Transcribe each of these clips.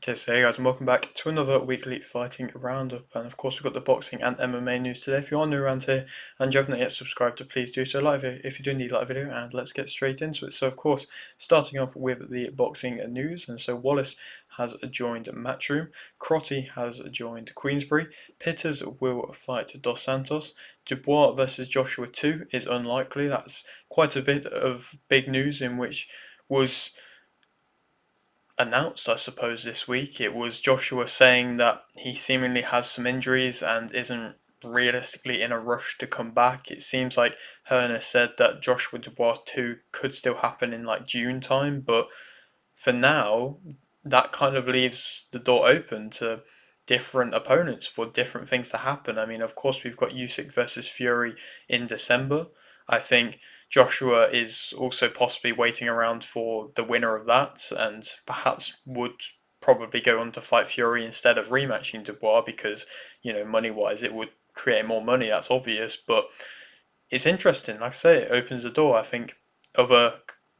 Okay, so hey guys, and welcome back to another weekly fighting roundup. And of course, we've got the boxing and MMA news today. If you are new around here and you haven't yet subscribed, to please do so. If you do need like a video, and let's get straight into it. So, of course, starting off with the boxing news, and so Wallace has joined Matchroom, Crotty has joined Queensbury, Pitters will fight Dos Santos, Dubois versus Joshua 2 is unlikely. That's quite a bit of big news in which was announced, I suppose, this week. It was Joshua saying that he seemingly has some injuries and isn't realistically in a rush to come back. It seems like Herner said that Joshua Dubois 2 could still happen in like June time, but for now, that kind of leaves the door open to different opponents for different things to happen. I mean, of course, we've got Usyk versus Fury in December. I think Joshua is also possibly waiting around for the winner of that and perhaps would probably go on to fight Fury instead of rematching Dubois because, money wise, it would create more money, that's obvious. But it's interesting. Like I say, it opens the door. I think other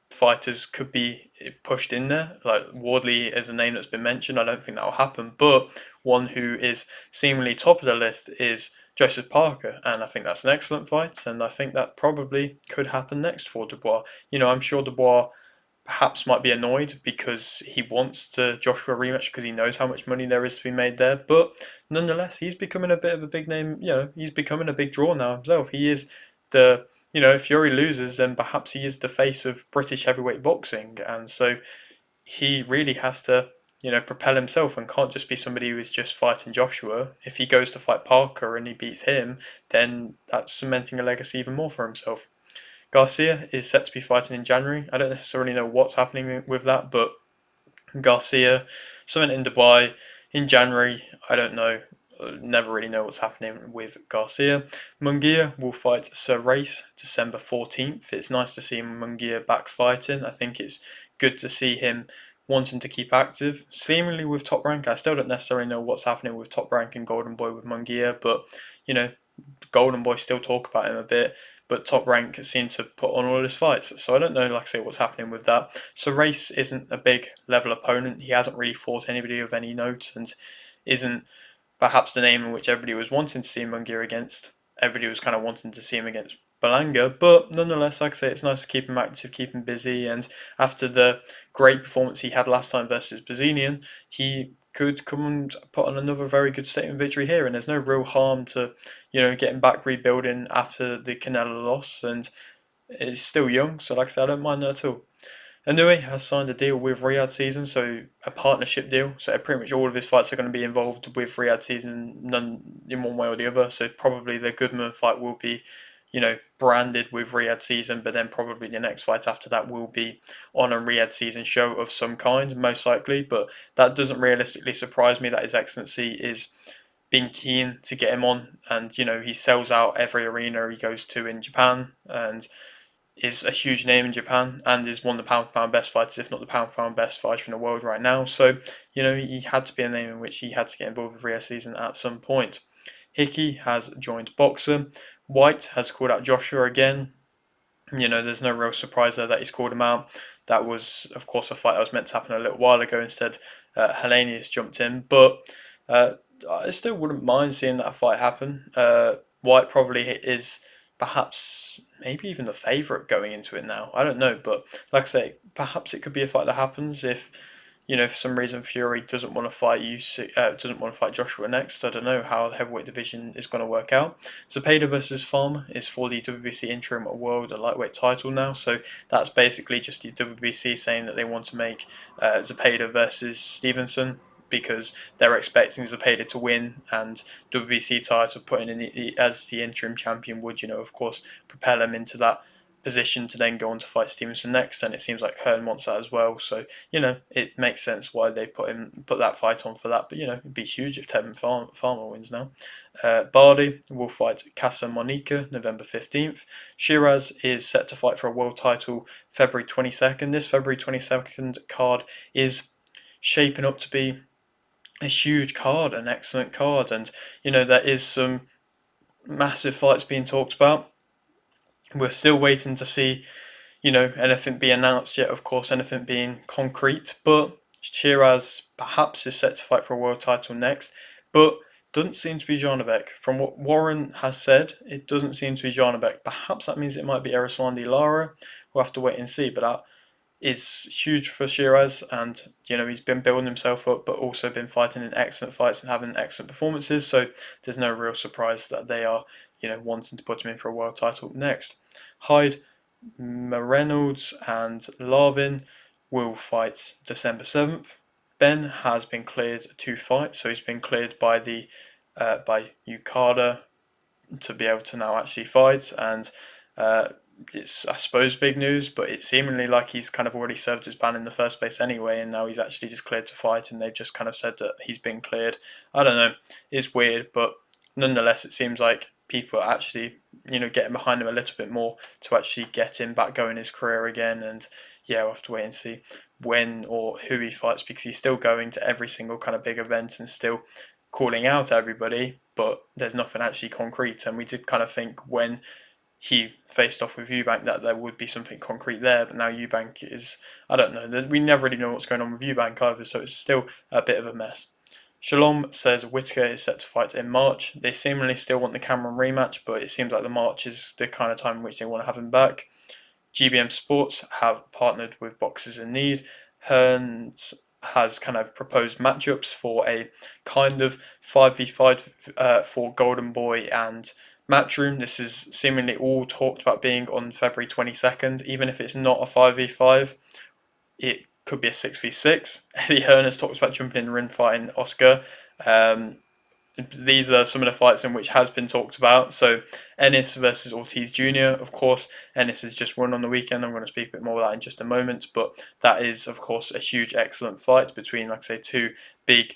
fighters could be pushed in there. Like Wardley is a name that's been mentioned. I don't think that will happen. But one who is seemingly top of the list is Joseph Parker, and I think that's an excellent fight. And I think that probably could happen next for Dubois. I'm sure Dubois perhaps might be annoyed because he wants the Joshua rematch because he knows how much money there is to be made there. But nonetheless, he's becoming a bit of a big name. He's becoming a big draw now himself. He is the if Fury loses, then perhaps he is the face of British heavyweight boxing, and so he really has to propel himself and can't just be somebody who is just fighting Joshua. If he goes to fight Parker and he beats him, then that's cementing a legacy even more for himself. Garcia is set to be fighting in January. I don't necessarily know what's happening with that, but Garcia, something in Dubai in January. I don't know. Never really know what's happening with Garcia. Munguia will fight Sir Race December 14th. It's nice to see Munguia back fighting. I think it's good to see him wanting to keep active. Seemingly with Top Rank, I still don't necessarily know what's happening with Top Rank and Golden Boy with Munguia, but Golden Boy still talk about him a bit, but Top Rank seems to put on all his fights. So I don't know, like I say, what's happening with that. So Race isn't a big level opponent. He hasn't really fought anybody of any note and isn't perhaps the name in which everybody was wanting to see Munguia against. Everybody was kind of wanting to see him against Balanga, but nonetheless, like I say, it's nice to keep him active, keep him busy, and after the great performance he had last time versus Bazinian, he could come and put on another very good statement victory here, and there's no real harm to, getting back rebuilding after the Canelo loss, and it's still young, so like I said, I don't mind that at all. Inoue has signed a deal with Riyadh Season, so a partnership deal. So pretty much all of his fights are going to be involved with Riyadh Season, none in one way or the other. So probably the Goodman fight will be, branded with Riyadh Season, but then probably the next fight after that will be on a Riyadh Season show of some kind, most likely. But that doesn't realistically surprise me that His Excellency is being keen to get him on, and he sells out every arena he goes to in Japan, and is a huge name in Japan and is one of the pound for pound best fighters, if not the pound for pound best fighter in the world right now. So, he had to be a name in which he had to get involved with Riyadh Season at some point. Hickey has joined Boxer. White has called out Joshua again. There's no real surprise there that he's called him out. That was, of course, a fight that was meant to happen a little while ago. Instead, Hellenius jumped in. But I still wouldn't mind seeing that fight happen. White probably is perhaps maybe even the favourite going into it now. I don't know, but like I say, perhaps it could be a fight that happens if for some reason Fury doesn't want to fight doesn't want to fight Joshua next. I don't know how the heavyweight division is going to work out. Zepeda versus Farmer is for the WBC Interim World Lightweight title now, so that's basically just the WBC saying that they want to make Zepeda versus Stevenson because they're expecting Zepeda to win, and WBC title putting in as the interim champion would, of course, propel him into that position to then go on to fight Stevenson next, and it seems like Hearn wants that as well. So it makes sense why they put that fight on for that. But it'd be huge if Tevin Farmer wins now. Bardi will fight Casa Monica November 15th. Shiraz is set to fight for a world title February 22nd. This February 22nd card is shaping up to be a huge card, an excellent card, and there is some massive fights being talked about. We're still waiting to see, anything be announced yet, of course, anything being concrete, but Shiraz perhaps is set to fight for a world title next, but doesn't seem to be Janibek. From what Warren has said, it doesn't seem to be Janibek. Perhaps that means it might be Erislandy Lara. We'll have to wait and see, but that is huge for Shiraz, and he's been building himself up, but also been fighting in excellent fights and having excellent performances. So there's no real surprise that they are wanting to put him in for a world title next. Hyde, Reynolds, and Larvin will fight December 7th. Ben has been cleared to fight, so he's been cleared by the by UKADA to be able to now actually fight, and it's, I suppose, big news, but it's seemingly like he's kind of already served his ban in the first place anyway, and now he's actually just cleared to fight, and they've just kind of said that he's been cleared. I don't know, it's weird, but nonetheless, it seems like people are actually, getting behind him a little bit more to actually get him back going his career again, and yeah, we'll have to wait and see when or who he fights, because he's still going to every single kind of big event and still calling out everybody, but there's nothing actually concrete, and we did kind of think when he faced off with Eubank that there would be something concrete there, but now Eubank is, I don't know, we never really know what's going on with Eubank either, so it's still a bit of a mess. Shalom says Whittaker is set to fight in March. They seemingly still want the Cameron rematch, but it seems like the March is the kind of time in which they want to have him back. GBM Sports have partnered with Boxers in Need. Hearns has kind of proposed matchups for a kind of 5v5 for Golden Boy and Matchroom. This is seemingly all talked about being on February 22nd. Even if it's not a 5v5, it could be a 6v6. Eddie Hearn has talked about jumping in the ring fighting Oscar. These are some of the fights in which has been talked about. So Ennis versus Ortiz Jr. Of course, Ennis has just won on the weekend. I'm going to speak a bit more of that in just a moment. But that is, of course, a huge, excellent fight between, like I say, two big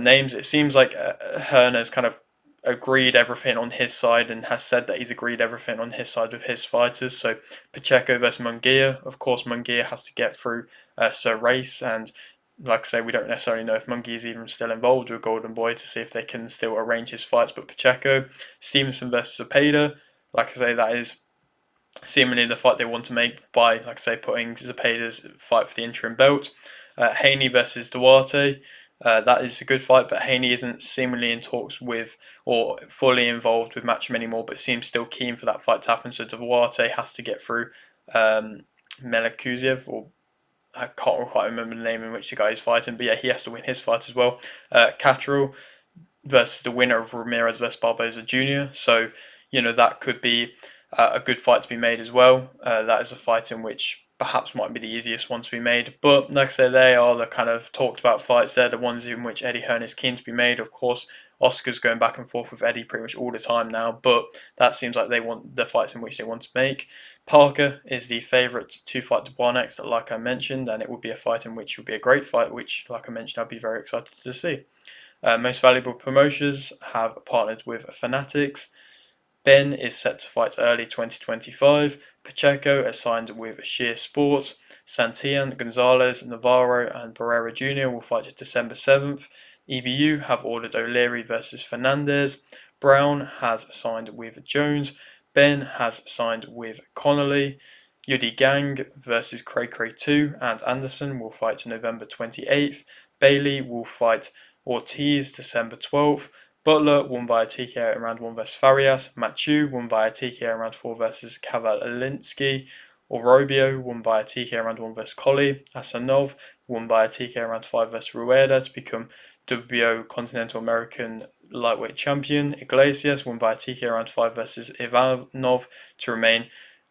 names. It seems like Hearn has kind of agreed everything on his side and has said that he's agreed everything on his side with his fighters. So Pacheco versus Munguia. Of course, Munguia has to get through Sir Race, and like I say, we don't necessarily know if Munguia is even still involved with Golden Boy to see if they can still arrange his fights. But Pacheco, Stevenson versus Zepeda. Like I say, that is seemingly the fight they want to make by, like I say, putting Zepeda's fight for the interim belt. Haney versus Duarte. That is a good fight, but Haney isn't seemingly in talks with or fully involved with Matchroom anymore, but seems still keen for that fight to happen. So Duarte has to get through Melekuziev, or I can't quite remember the name in which the guy is fighting, but yeah, he has to win his fight as well. Catterall versus the winner of Ramirez versus Barboza Jr. So, that could be a good fight to be made as well. That is a fight in which perhaps might be the easiest one to be made. But like I say, they are the kind of talked about fights. They're the ones in which Eddie Hearn is keen to be made. Of course, Oscar's going back and forth with Eddie pretty much all the time now, but that seems like they want the fights in which they want to make. Parker is the favourite to fight Dubois next, like I mentioned, and it would be a fight in which would be a great fight, which, like I mentioned, I'd be very excited to see. Most Valuable Promotions have partnered with Fanatics. Ben is set to fight early 2025. Pacheco is signed with Sheer Sports. Santillan, Gonzalez, Navarro, and Barrera Jr. will fight December 7th. EBU have ordered O'Leary versus Fernandez. Brown has signed with Jones. Ben has signed with Connolly. Yudi Gang versus Cray Cray 2 and Anderson will fight November 28th. Bailey will fight Ortiz December 12th. Butler won via TKO in round 1 versus Farias. Mathieu won via TKO in round 4 versus Kavalinsky. Orobio won via TKO in round 1 versus Colley. Asanov won via TKO in round 5 versus Rueda to become WBO Continental American Lightweight Champion. Iglesias won via TKO round 5 versus Ivanov to remain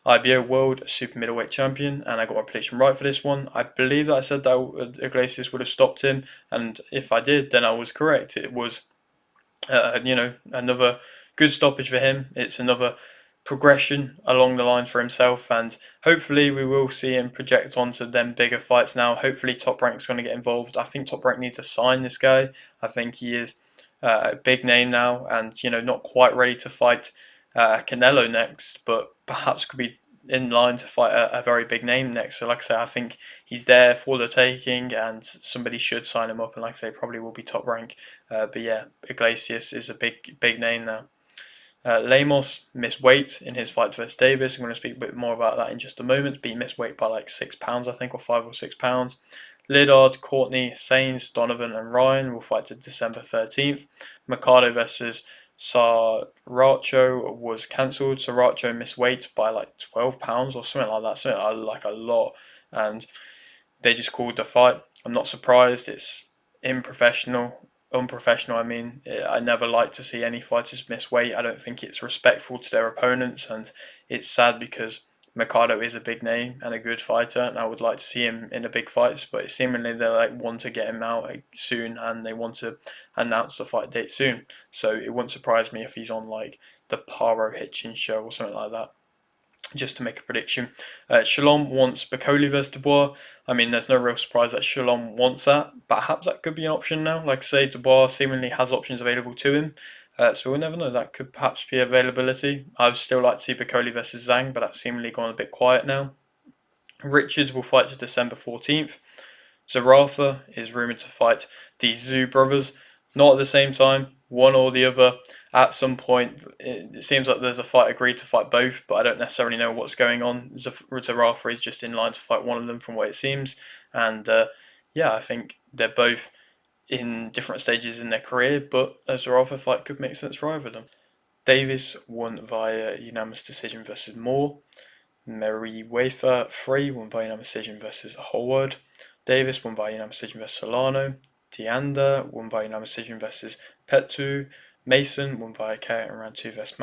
IBO World Super Middleweight Champion, and I got my prediction right for this one. I believe that I said that Iglesias would have stopped him, and if I did, then I was correct. It was, another good stoppage for him. It's another progression along the line for himself, and hopefully we will see him project onto them bigger fights now. Hopefully Top Rank's going to get involved. I think Top Rank needs to sign this guy. I think he is a big name now, and not quite ready to fight Canelo next, but perhaps could be in line to fight a very big name next. So like I say, I think he's there for the taking, and somebody should sign him up, and like I say, probably will be Top Rank. But yeah, Iglesias is a big name now. Lemos missed weight in his fight versus Davis. I'm going to speak a bit more about that in just a moment. But he missed weight by like £6, I think, or £5 or £6. Lidard, Courtney, Sains, Donovan, and Ryan will fight to December 13th. Mercado versus Saracho was cancelled. Saracho missed weight by like 12 pounds or something like that, something like a lot, and they just called the fight. I'm not surprised. It's unprofessional. I mean, I never like to see any fighters miss weight. I don't think it's respectful to their opponents, and it's sad because Mercado is a big name and a good fighter, and I would like to see him in the big fights. But seemingly they want to get him out soon, and they want to announce the fight date soon. So it wouldn't surprise me if he's on like the Paro Hitchens show or something like that, just to make a prediction. Shalom wants Bacoli vs Dubois. I mean, there's no real surprise that Shalom wants that. Perhaps that could be an option now. Like I say, Dubois seemingly has options available to him. So we'll never know. That could perhaps be availability. I'd still like to see Bacoli versus Zhang, but that's seemingly gone a bit quiet now. Richards will fight to December 14th. Zarafa is rumoured to fight the Zhu brothers. Not at the same time, one or the other. At some point, it seems like there's a fight agreed to fight both, but I don't necessarily know what's going on. Zarafa is just in line to fight one of them from what it seems. And yeah, I think they're both in different stages in their career, but a Zarafa fight could make sense for either of them. Davis won via unanimous decision versus Moore. Merriweather 3 won by unanimous decision versus Howard. Davis won by unanimous decision versus Solano. Deanda won by unanimous decision versus Petu. Mason won via KO in round 2 versus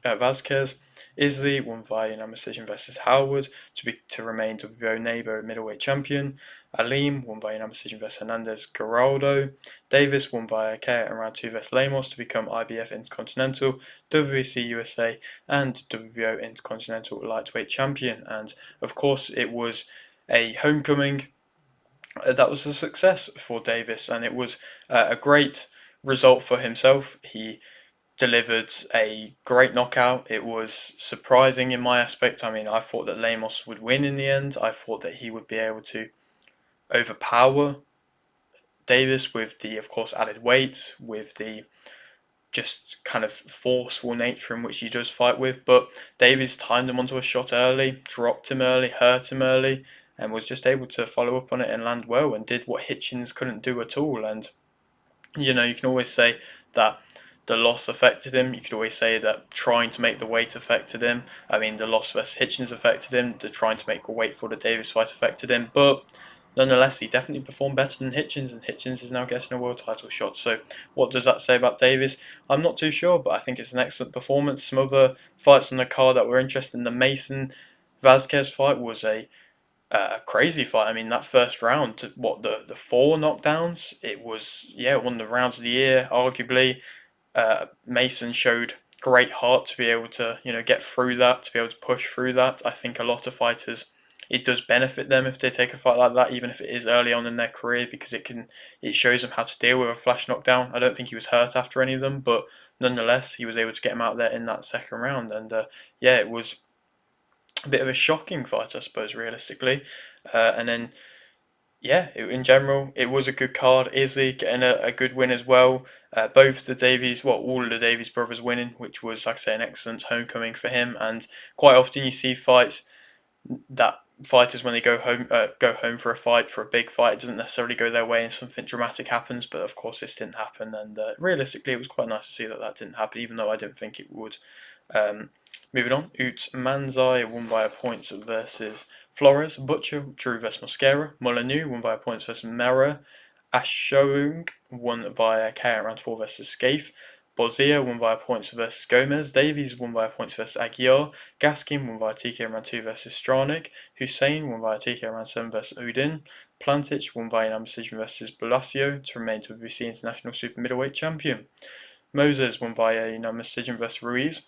Vasquez. Isley won via unanimous decision versus Howard to remain WBO neighbour middleweight champion. Alim won via unanimous decision versus Hernandez Geraldo. Davis won via KO in round 2 versus Lemos to become IBF Intercontinental, WBC USA, and WBO Intercontinental Lightweight Champion. And of course, it was a homecoming that was a success for Davis, and it was a great result for himself. He delivered a great knockout. It was surprising in my aspect. I mean, I thought that Lemos would win in the end. I thought that he would be able to overpower Davis with the, of course, added weight, with the just kind of forceful nature in which he does fight with. But Davis timed him onto a shot early, dropped him early, hurt him early, and was just able to follow up on it and land well, and did what Hitchens couldn't do at all. And you know, you can always say that the loss affected him. You could always say that trying to make the weight affected him. I mean, the loss versus Hitchens affected him. The trying to make a weight for the Davis fight affected him. But nonetheless, he definitely performed better than Hitchens, and Hitchens is now getting a world title shot. So, what does that say about Davis? I'm not too sure, but I think it's an excellent performance. Some other fights on the card that were interesting. The Mason Vasquez fight was a crazy fight. I mean, that first round, what the four knockdowns? It was, yeah, one of the rounds of the year, arguably. Mason showed great heart to be able to get through that, to be able to push through that. I think a lot of fighters, it does benefit them if they take a fight like that, even if it is early on in their career, because it shows them how to deal with a flash knockdown. I don't think he was hurt after any of them, but nonetheless, he was able to get him out there in that second round, and yeah, it was a bit of a shocking fight, I suppose, realistically. And then, yeah, in general, it was a good card. Izzy getting a good win as well. Both the Davies, well, all of the Davies brothers winning, which was, like I say, an excellent homecoming for him. And quite often you see fights that fighters, when they go home for a fight, for a big fight, it doesn't necessarily go their way and something dramatic happens. But of course, this didn't happen. And realistically, it was quite nice to see that that didn't happen, even though I didn't think it would. Moving on, Ut Manzai won via points versus Flores. Butcher drew versus Mosquera. Molyneux won via points versus Mera. Ashoung won via KO round 4 versus Scaife. Bozia won via points versus Gomez. Davies won via points versus Aguiar. Gaskin won via TK round 2 versus Stranik. Hussein won via TK round 7 versus Udin. Plantic won via unanimous decision versus Blasio to remain WBC International Super Middleweight Champion. Moses won via unanimous decision versus Ruiz.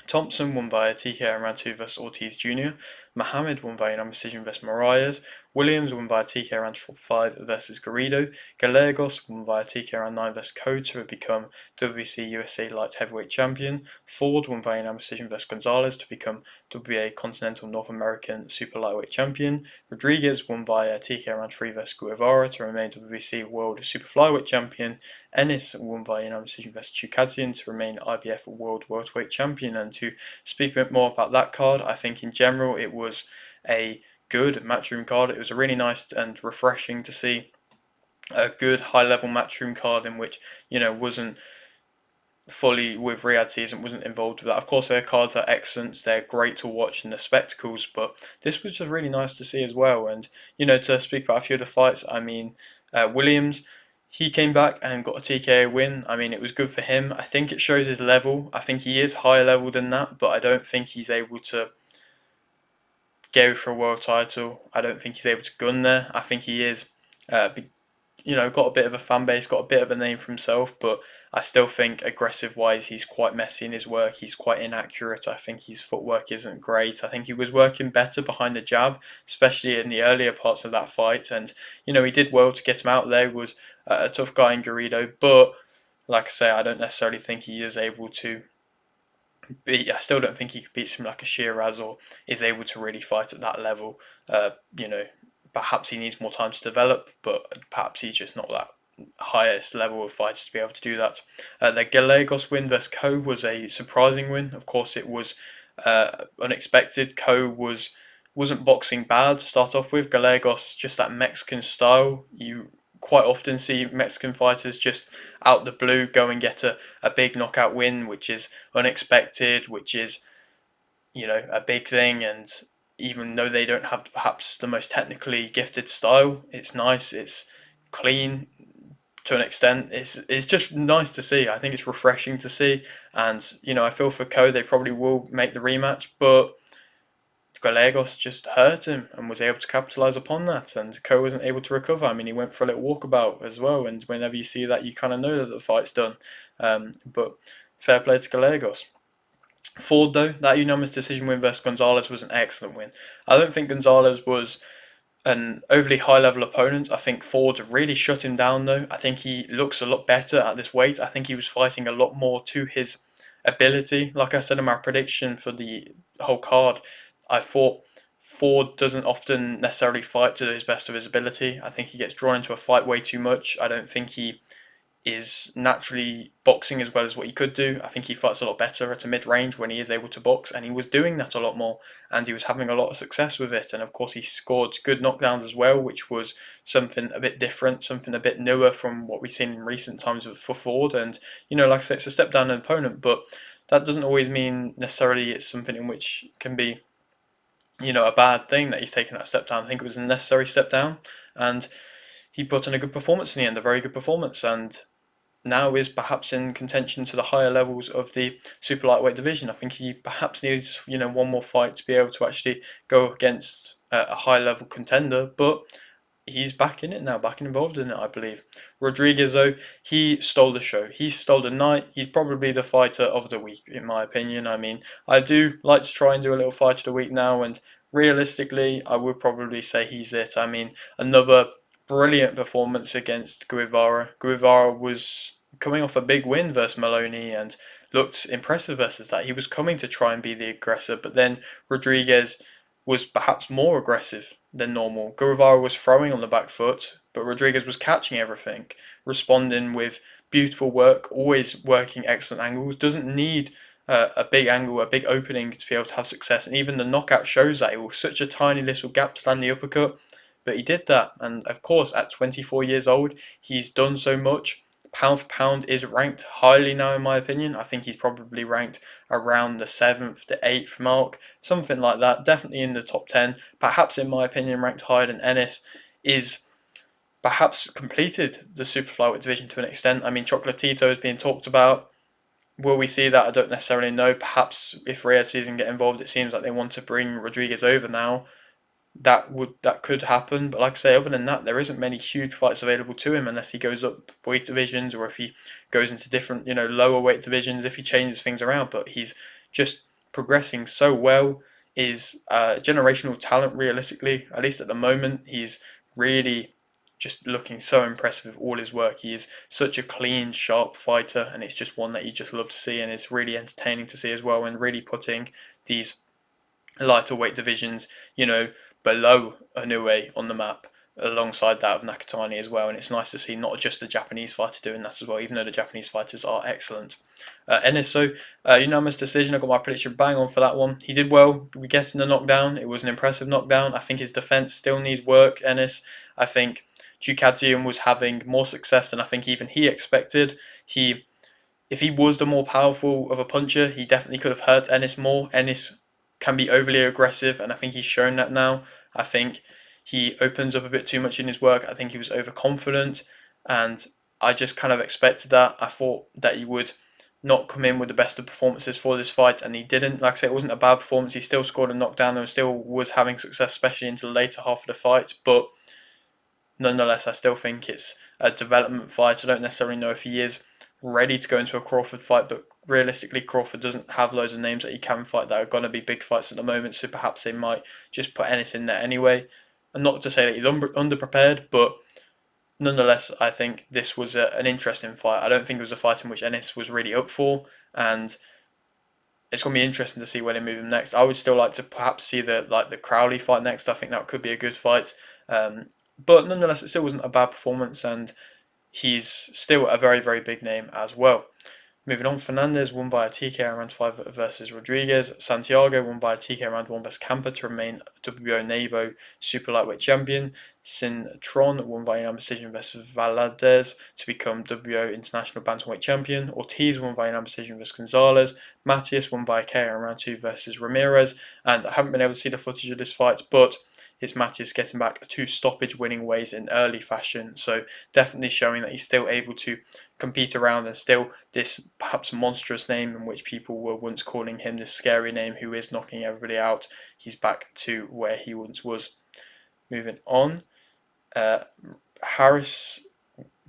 Thompson won via TKO in round 2 versus Ortiz Jr. Mohammed won via unanimous decision versus Moraes. Williams won via TKO round 5 versus Garrido. Gallegos won via TKO round 9 versus Code to become WBC USA Light Heavyweight Champion. Ford won via unanimous decision versus Gonzalez to become WBA Continental North American Super Lightweight Champion. Rodriguez won via TKO round 3 versus Guevara to remain WBC World Super Flyweight Champion. Ennis won via unanimous decision versus Chukadzian to remain IBF World Welterweight Champion. And to speak a bit more about that card, I think in general it was a good Matchroom card. It was a really nice and refreshing to see a good high level Matchroom card in which, wasn't fully with Riyadh Season, wasn't involved with that. Of course, their cards are excellent, they're great to watch in the spectacles, but this was just really nice to see as well. And, to speak about a few of the fights, I mean, Williams, he came back and got a TKO win. I mean, it was good for him. I think it shows his level. I think he is higher level than that, but I don't think he's able to go for a world title. I don't think he's able to gun there. I think he is, got a bit of a fan base, got a bit of a name for himself, but I still think aggressive wise, he's quite messy in his work. He's quite inaccurate. I think his footwork isn't great. I think he was working better behind the jab, especially in the earlier parts of that fight. And, he did well to get him out there. He was a tough guy in Garrido, but like I say, I don't necessarily think he is able to I still don't think he could beat someone like a Shiraz or is able to really fight at that level. Uh, you know, Perhaps he needs more time to develop, but perhaps he's just not that highest level of fighter to be able to do that. The Gallegos win versus Ko was a surprising win. Of course, it was unexpected. Ko wasn't boxing bad to start off with. Gallegos, just that Mexican style. You quite often see Mexican fighters just out the blue go and get a big knockout win, which is unexpected, which is, a big thing. And even though they don't have perhaps the most technically gifted style, it's nice, it's clean to an extent. It's just nice to see. I think it's refreshing to see. And, I feel for Ko, they probably will make the rematch, but Gallegos just hurt him and was able to capitalise upon that, and Ko wasn't able to recover. I mean, he went for a little walkabout as well, and whenever you see that, you kind of know that the fight's done. But fair play to Gallegos. Ford, though, that unanimous decision win versus Gonzalez was an excellent win. I don't think Gonzalez was an overly high level opponent. I think Ford really shut him down, though. I think he looks a lot better at this weight. I think he was fighting a lot more to his ability. Like I said in my prediction for the whole card, I thought Ford doesn't often necessarily fight to his best of his ability. I think he gets drawn into a fight way too much. I don't think he is naturally boxing as well as what he could do. I think he fights a lot better at a mid range when he is able to box, and he was doing that a lot more, and he was having a lot of success with it. And of course, he scored good knockdowns as well, which was something a bit different, something a bit newer from what we've seen in recent times for Ford. And, like I said, it's a step down an opponent, but that doesn't always mean necessarily it's something in which can be, a bad thing that he's taken that step down. I think it was a necessary step down, and he put in a good performance in the end, a very good performance, and now is perhaps in contention to the higher levels of the super lightweight division. I think he perhaps needs, one more fight to be able to actually go against a high level contender, but he's back in it now, back involved in it, I believe. Rodriguez, though, he stole the show. He stole the night. He's probably the fighter of the week, in my opinion. I mean, I do like to try and do a little fighter of the week now, and realistically, I would probably say he's it. I mean, another brilliant performance against Guevara. Guevara was coming off a big win versus Maloney and looked impressive versus that. He was coming to try and be the aggressor, but then Rodriguez was perhaps more aggressive than normal. Guevara was throwing on the back foot, but Rodriguez was catching everything, responding with beautiful work, always working excellent angles, doesn't need a big angle, a big opening to be able to have success. And even the knockout shows that it was such a tiny little gap to land the uppercut, but he did that. And of course, at 24 years old, he's done so much. Pound for pound is ranked highly now, in my opinion. I think he's probably ranked around the 7th to 8th mark, something like that. Definitely in the top 10. Perhaps, in my opinion, ranked higher than Ennis. Is perhaps completed the super flyweight division to an extent. I mean, Chocolatito is being talked about. Will we see that? I don't necessarily know. Perhaps if Riyadh Season get involved, it seems like they want to bring Rodriguez over now. That could happen, but like I say, other than that, there isn't many huge fights available to him unless he goes up weight divisions or if he goes into different, lower weight divisions, if he changes things around. But he's just progressing so well. Is generational talent, realistically, at least at the moment. He's really just looking so impressive with all his work. He is such a clean, sharp fighter, and it's just one that you just love to see, and it's really entertaining to see as well, and really putting these lighter weight divisions, below Inoue on the map. alongside that of Nakatani as well. And it's nice to see not just the Japanese fighter doing that as well, even though the Japanese fighters are excellent. Ennis, so unanimous decision. I got my prediction bang on for that one. He did well. We getting the knockdown. It was an impressive knockdown. I think his defense still needs work. Ennis. I think Dukadzian was having more success than I think even he expected. If he was the more powerful of a puncher, he definitely could have hurt Ennis more. Ennis can be overly aggressive, and I think he's shown that now. I think he opens up a bit too much in his work. I think he was overconfident, and I just kind of expected that. I thought that he would not come in with the best of performances for this fight, and he didn't. Like I said, it wasn't a bad performance. He still scored a knockdown and still was having success, especially into the later half of the fight. But nonetheless, I still think it's a development fight. I don't necessarily know if he is ready to go into a Crawford fight, but realistically, Crawford doesn't have loads of names that he can fight that are going to be big fights at the moment, so perhaps they might just put Ennis in there anyway. And not to say that he's underprepared, but nonetheless, I think this was an interesting fight. I don't think it was a fight in which Ennis was really up for, and it's going to be interesting to see where they move him next. I would still like to perhaps see the Crowley fight next. I think that could be a good fight. But nonetheless, it still wasn't a bad performance, and he's still a very, very big name as well. Moving on, Fernandez won by a TKO round 5 versus Rodriguez. Santiago won by a TKO round 1 versus Campa to remain WBO NABO Super Lightweight Champion. Cintron won by unanimous decision versus Valadez to become WBO International Bantamweight Champion. Ortiz won by unanimous decision versus Gonzalez. Matias won by a KO in round 2 versus Ramirez. And I haven't been able to see the footage of this fight, but it's Matias getting back 2 stoppage winning ways in early fashion. So definitely showing that he's still able to compete around and still this perhaps monstrous name in which people were once calling him this scary name who is knocking everybody out. He's back to where he once was. Moving on, Harris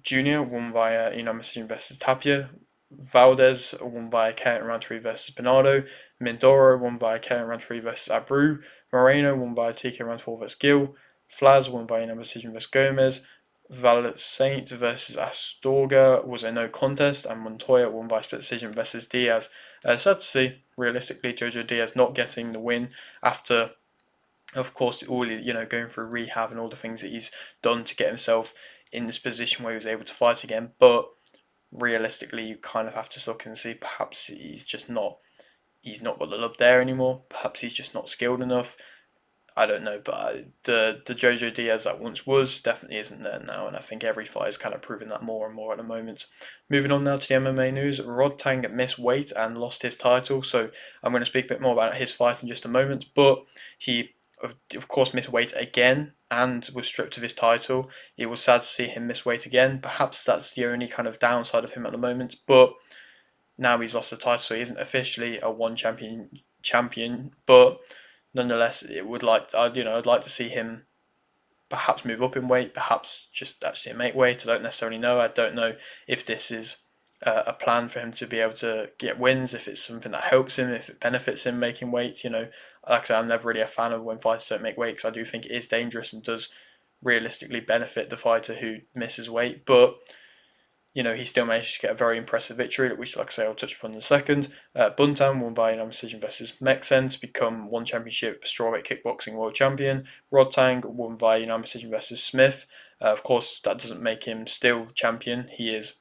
Jr. won via unanimous decision versus Tapia. Valdez won via KO in round 3 versus Bernardo. Mindoro won via KO in round 3 versus Abreu. Moreno won via TKO round 4 versus Gill. Flaz won via unanimous decision versus Gomez. Saint versus Astorga was a no contest, and Montoya won by split decision versus Diaz. Sad to see, realistically, Jojo Diaz not getting the win after, of course, all going through rehab and all the things that he's done to get himself in this position where he was able to fight again. But realistically, you kind of have to look and see perhaps he's not got the love there anymore. Perhaps he's just not skilled enough. I don't know, but the Jojo Diaz that once was definitely isn't there now, and I think every fight is kind of proving that more and more at the moment. Moving on now to the MMA news, Rodtang missed weight and lost his title, so I'm going to speak a bit more about his fight in just a moment, but he, of course, missed weight again and was stripped of his title. It was sad to see him miss weight again. Perhaps that's the only kind of downside of him at the moment, but now he's lost the title, so he isn't officially a one champion, but nonetheless, I'd like to see him perhaps move up in weight, perhaps just actually make weight. I don't necessarily know. I don't know if this is a plan for him to be able to get wins, if it's something that helps him, if it benefits him making weight. Like I said, I'm never really a fan of when fighters don't make weight because I do think it is dangerous and does realistically benefit the fighter who misses weight. But he still managed to get a very impressive victory, which, like I say, I'll touch upon in a second. Buntam won by unanimous decision versus Mexen to become one championship strawweight kickboxing world champion. Rodtang won by unanimous decision versus Smith. Of course, that doesn't make him still champion. He is,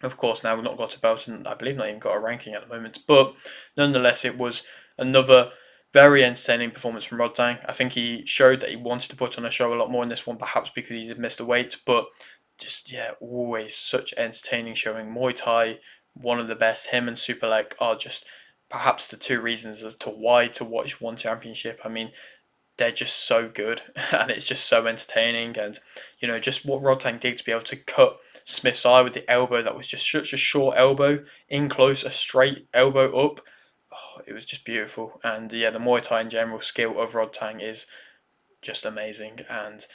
of course, now not got a belt and I believe not even got a ranking at the moment. But nonetheless, it was another very entertaining performance from Rodtang. I think he showed that he wanted to put on a show a lot more in this one, perhaps because he did miss the weight, but just always such entertaining showing. Muay Thai, one of the best. Him and Super Leg are just perhaps the 2 reasons as to why to watch one championship. I mean, they're just so good, and it's just so entertaining. And just what Rodtang did to be able to cut Smith's eye with the elbow, that was just such a short elbow in close, a straight elbow up. Oh, it was just beautiful. And the Muay Thai in general skill of Rodtang is just amazing. And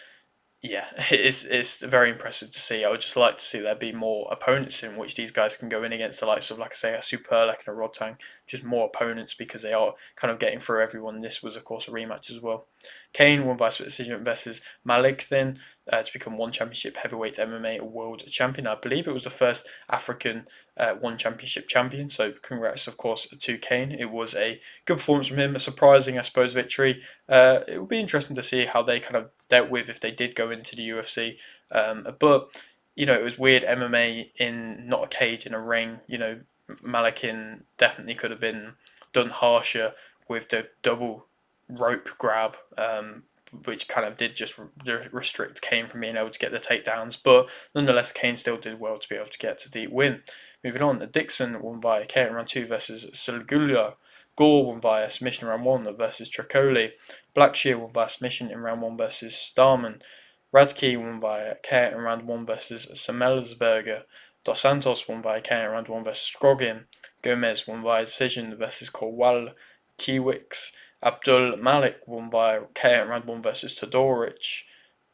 it's very impressive to see. I would just like to see there be more opponents in which these guys can go in against the likes of, like I say, a Super Erlach and a Rodtang. Just more opponents because they are kind of getting through everyone. This was, of course, a rematch as well. Kane won by split decision versus Malik Thin to become one championship heavyweight MMA world champion. I believe it was the first African one championship champion. So congrats, of course, to Kane. It was a good performance from him, a surprising, I suppose, victory. It will be interesting to see how they kind of dealt with if they did go into the UFC. But it was weird MMA in not a cage, in a ring. Malakin definitely could have been done harsher with the double rope grab, which kind of did just restrict Kane from being able to get the takedowns. But nonetheless, Kane still did well to be able to get to the win. Moving on, Dixon won via KO in round 2 versus Silgulia. Gore won via submission in round 1 versus Tricoli. Blackshear won via submission in round 1 versus Starman. Radke won via KO in round 1 versus Semelsberger. Dos Santos won via KO in round 1 versus Scroggin. Gomez won via decision versus Kowal Kiewicz. Abdul Malik won by KO in round 1 versus Todoric.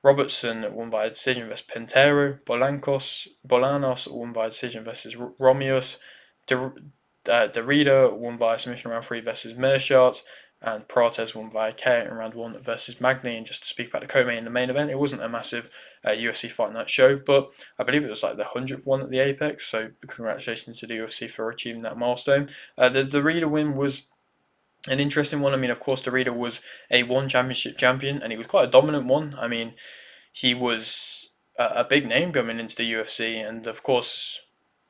Robertson won by decision versus Pintero. Bolanos won by decision versus Romeus. Derrida won by submission in round 3 versus Mershat. And Prates won by KO in round 1 versus Magny. And just to speak about the co-main in the main event, it wasn't a massive UFC Fight Night show, but I believe it was like the 100th one at the Apex, so congratulations to the UFC for achieving that milestone. The Derrida win was an interesting one. I mean, of course, Derrida was a one championship champion, and he was quite a dominant one. I mean, he was a big name coming into the UFC, and of course,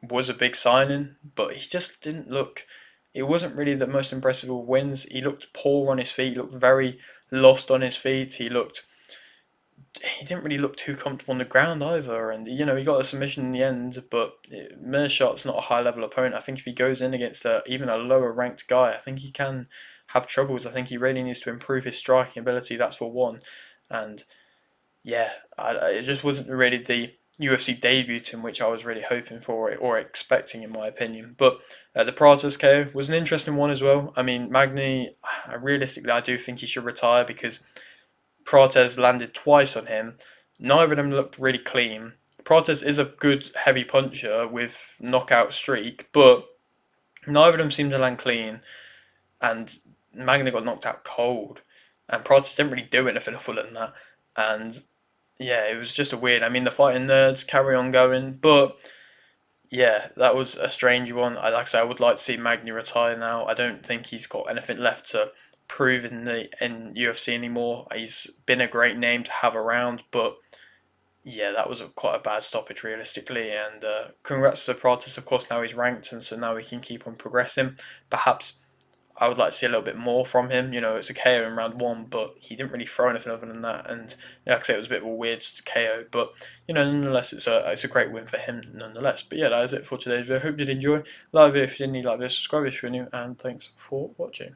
was a big signing, but he just didn't look. It wasn't really the most impressive of wins. He looked poor on his feet. He looked very lost on his feet. He didn't really look too comfortable on the ground either, and he got a submission in the end. But Mershat's not a high level opponent. I think if he goes in against even a lower ranked guy, I think he can have troubles. I think he really needs to improve his striking ability. That's for one, and yeah, it just wasn't really the UFC debut in which I was really hoping for it or expecting, in my opinion. But the Prates KO was an interesting one as well. I mean, Magny, realistically, I do think he should retire because Prates landed twice on him. Neither of them looked really clean. Prates is a good heavy puncher with knockout streak, but neither of them seemed to land clean. And Magny got knocked out cold, and Prates didn't really do anything other than that. And yeah, it was just a weird. I mean, the fighting nerds carry on going, but yeah, that was a strange one. Like I say, I would like to see Magny retire now. I don't think he's got anything left to prove in UFC anymore. He's been a great name to have around, but yeah, that was quite a bad stoppage realistically. And congrats to Prates. Of course, now he's ranked, and so now he can keep on progressing. Perhaps I would like to see a little bit more from him. It's a KO in round 1, but he didn't really throw anything other than that. And like I say, it was a bit of a weird KO, but nonetheless, it's a great win for him nonetheless. But yeah, that is it for today's video. Hope you did enjoy. Like the video if you didn't, like this, subscribe if you're new, and thanks for watching.